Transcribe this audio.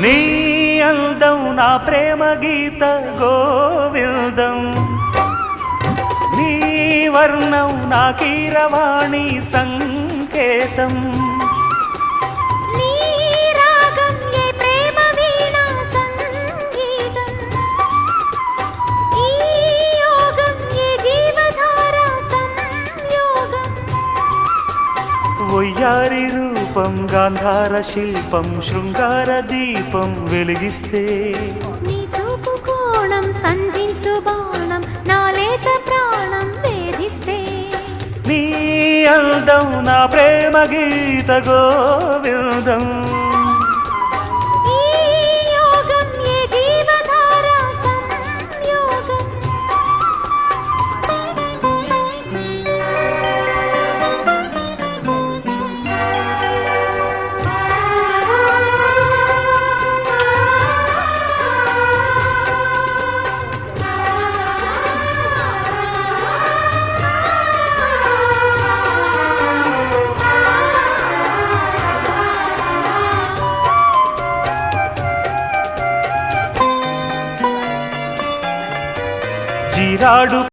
నీ అందం నా ప్రేమ గీత గోవిందం, నీ వర్ణం నా కీరవాణి సంకేతం. ఒయ్యారి రూపం గాంధార శిల్పం శృంగార దీపం వెలిగిస్తే, నీ చూపు కోణం సంధించు బాణం నా లేత ప్రాణం వేధిస్తే, నీ అందం నా ప్రేమ గీత గోవిందం. జీరాడు